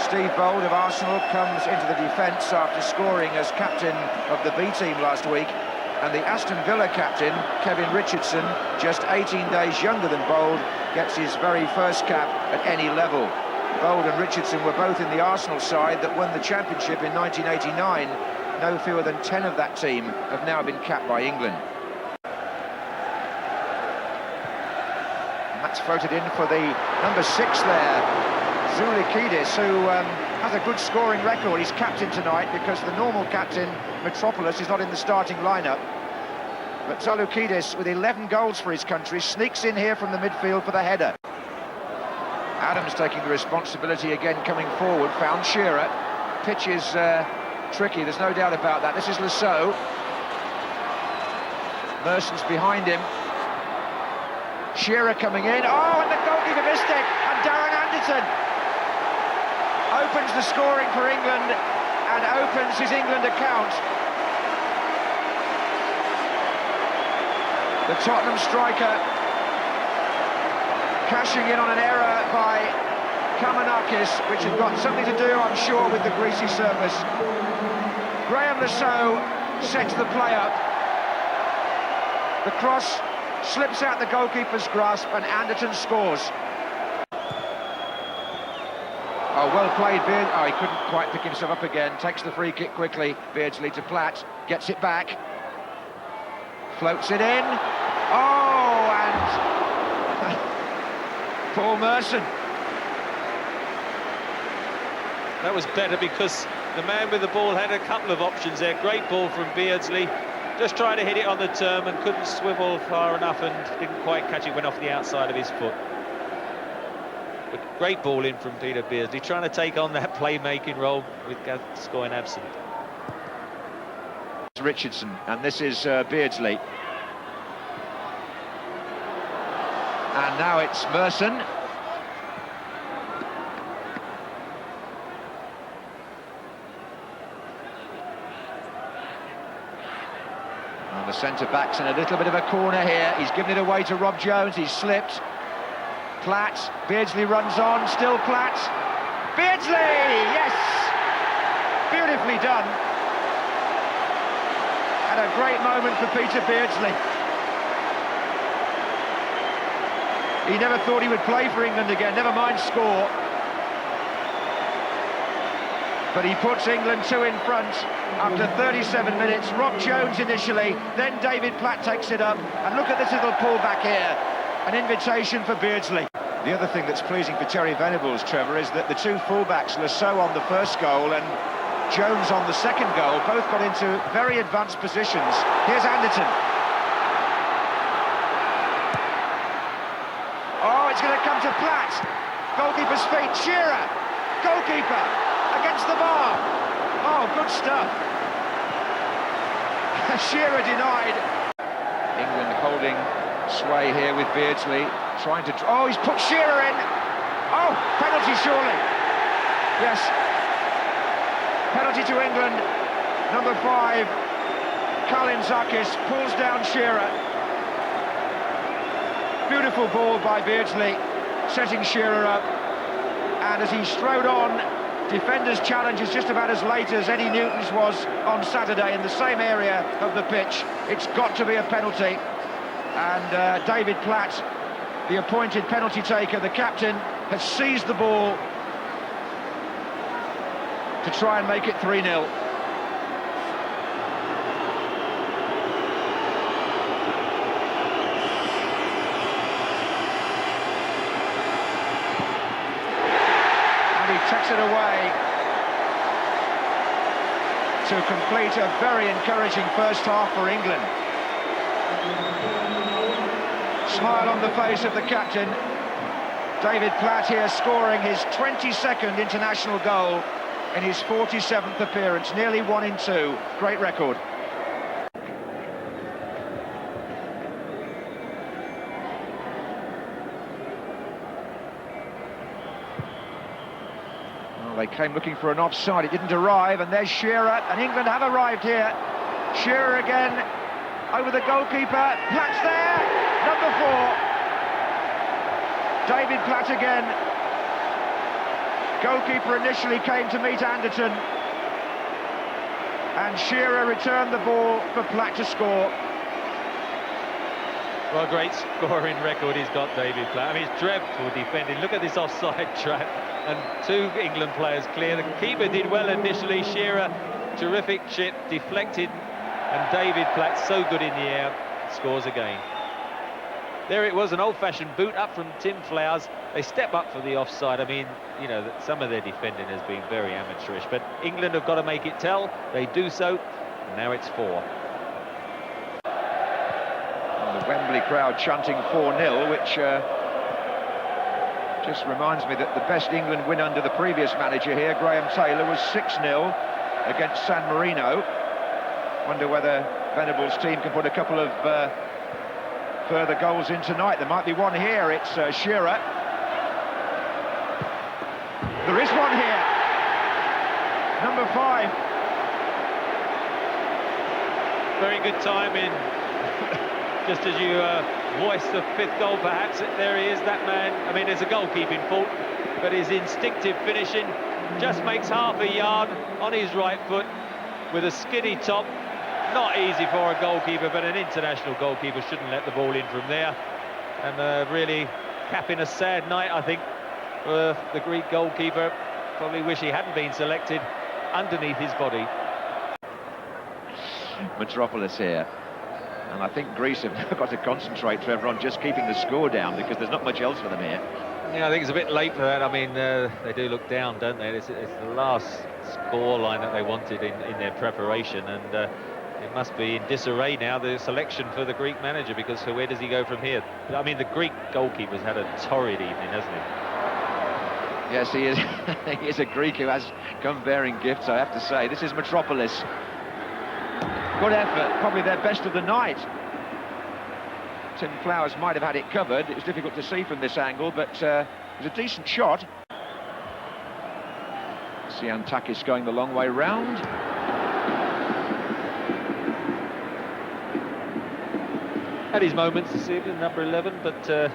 Steve Bold of Arsenal comes into the defence after scoring as captain of the B team last week. And the Aston Villa captain, Kevin Richardson, just 18 days younger than Bold, gets his very first cap at any level. Bold and Richardson were both in the Arsenal side that won the championship in 1989. No fewer than 10 of that team have now been capped by England. And that's floated in for the number 6 there, Zoulikidis, who has a good scoring record. He's captain tonight because the normal captain, Metropolis, is not in the starting lineup. But Zoulikidis, with 11 goals for his country, sneaks in here from the midfield for the header. Adams taking the responsibility again, coming forward, found Shearer. Pitch is tricky, there's no doubt about that. This is Lasseau. Merson's behind him. Shearer coming in. Oh, and the goalkeeper missed it. And Darren Anderton opens the scoring for England and opens his England account. The Tottenham striker cashing in on an error by Kamanakis, which had got something to do, I'm sure, with the greasy surface. Graham Lasseau sets the play up. The cross slips out the goalkeeper's grasp and Anderton scores. Oh, well played, Beard. Oh, he couldn't quite pick himself up again. Takes the free kick quickly. Beardsley to Platt. Gets it back. Floats it in. Oh, and Paul Merson. That was better because the man with the ball had a couple of options there. Great ball from Beardsley. Just tried to hit it on the turn and couldn't swivel far enough and didn't quite catch it, went off the outside of his foot. But great ball in from Peter Beardsley, trying to take on that playmaking role with Gascoigne absent. Richardson, and this is Beardsley. And now it's Merson. And the centre-back's in a little bit of a corner here. He's given it away to Rob Jones, he's slipped. Platt, Beardsley runs on, still Platt. Beardsley, yes! Beautifully done. And a great moment for Peter Beardsley. He never thought he would play for England again, never mind score. But he puts England 2 in front after 37 minutes. Rob Jones initially, then David Platt takes it up. And look at this little pullback here. An invitation for Beardsley. The other thing that's pleasing for Terry Venables, Trevor, is that the 2 fullbacks, Lasseau on the first goal and Jones on the second goal, both got into very advanced positions. Here's Anderton. Oh, it's going to come to Platt. Goalkeeper's feet, Shearer. Goalkeeper against the bar. Oh, good stuff. Shearer denied. England holding sway here with Beardsley, trying to... Oh, he's put Shearer in. Oh, penalty surely. Yes. Penalty to England. Number 5, Kalintzakis pulls down Shearer. Beautiful ball by Beardsley, setting Shearer up. And as he strode on, defender's challenge is just about as late as Eddie Newton's was on Saturday in the same area of the pitch. It's got to be a penalty. And David Platt, the appointed penalty taker, the captain, has seized the ball to try and make it 3-0. Takes it away to complete a very encouraging first half for England. Smile on the face of the captain. David Platt here scoring his 22nd international goal in his 47th appearance, nearly 1 in 2. Great record. They came looking for an offside, it didn't arrive, and there's Shearer, and England have arrived here. Shearer again, over the goalkeeper, Platt's there, number 4. David Platt again. Goalkeeper initially came to meet Anderton, and Shearer returned the ball for Platt to score. Well, a great scoring record he's got, David Platt. I mean, it's dreadful defending. Look at this offside trap, and 2 England players clear. The keeper did well initially. Shearer, terrific chip, deflected, and David Platt, so good in the air, scores again. There it was, an old-fashioned boot up from Tim Flowers. They step up for the offside. I mean, you know, some of their defending has been very amateurish, but England have got to make it tell. They do so, and now it's 4. The Wembley crowd chanting 4-0, which just reminds me that the best England win under the previous manager here, Graham Taylor, was 6-0 against San Marino. Wonder whether Venables' team can put a couple of further goals in tonight. There might be one here. It's Shearer. There is one here. Number 5. Very good timing. Just as you voice the 5th goal, perhaps, there he is, that man. I mean, it's a goalkeeping fault, but his instinctive finishing just makes half a yard on his right foot with a skinny top. Not easy for a goalkeeper, but an international goalkeeper shouldn't let the ball in from there. And really capping a sad night, I think, for the Greek goalkeeper. Probably wish he hadn't been selected underneath his body. Metropolis here. And I think Greece have got to concentrate, Trevor, on just keeping the score down, because there's not much else for them here. Yeah, I think it's a bit late for that. I mean, they do look down, don't they? It's the last score line that they wanted in their preparation, and it must be in disarray now, the selection for the Greek manager, because where does he go from here? I mean, the Greek goalkeeper's had a torrid evening, hasn't he? Yes, he is. He is a Greek who has come bearing gifts, I have to say. This is Metropolis. Good effort, probably their best of the night. Tim Flowers might have had it covered. It was difficult to see from this angle, but it was a decent shot. Siantakis going the long way round. Had his moments this evening, number 11, but as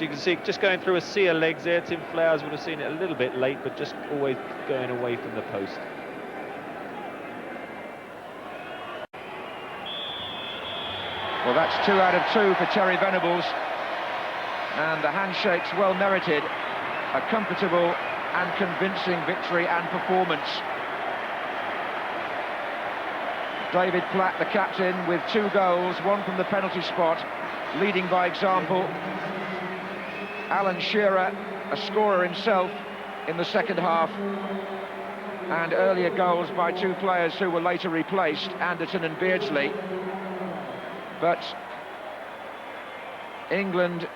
you can see, just going through a sea of legs there. Tim Flowers would have seen it a little bit late, but just always going away from the post. Well, that's 2 out of 2 for Terry Venables, and the handshake's well merited. A comfortable and convincing victory and performance. David Platt, the captain, with 2 goals, 1 from the penalty spot, leading by example. Alan Shearer, a scorer himself in the second half, and earlier goals by 2 players who were later replaced, Anderton and Beardsley. But England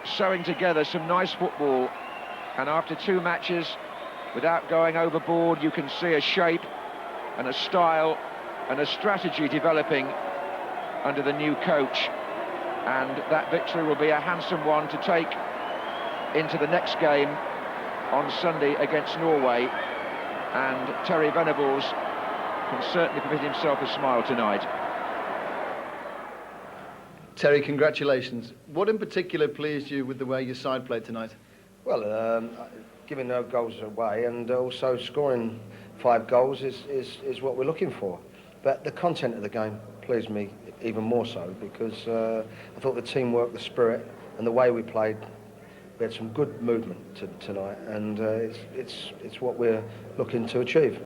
sewing together some nice football, and after 2 matches, without going overboard, you can see a shape and a style and a strategy developing under the new coach, and that victory will be a handsome one to take into the next game on Sunday against Norway, and Terry Venables can certainly permit himself a smile tonight. Terry, congratulations. What in particular pleased you with the way your side played tonight? Well, giving no goals away and also scoring 5 goals is what we're looking for. But the content of the game pleased me even more so, because I thought the teamwork, the spirit and the way we played, we had some good movement tonight, and it's what we're looking to achieve.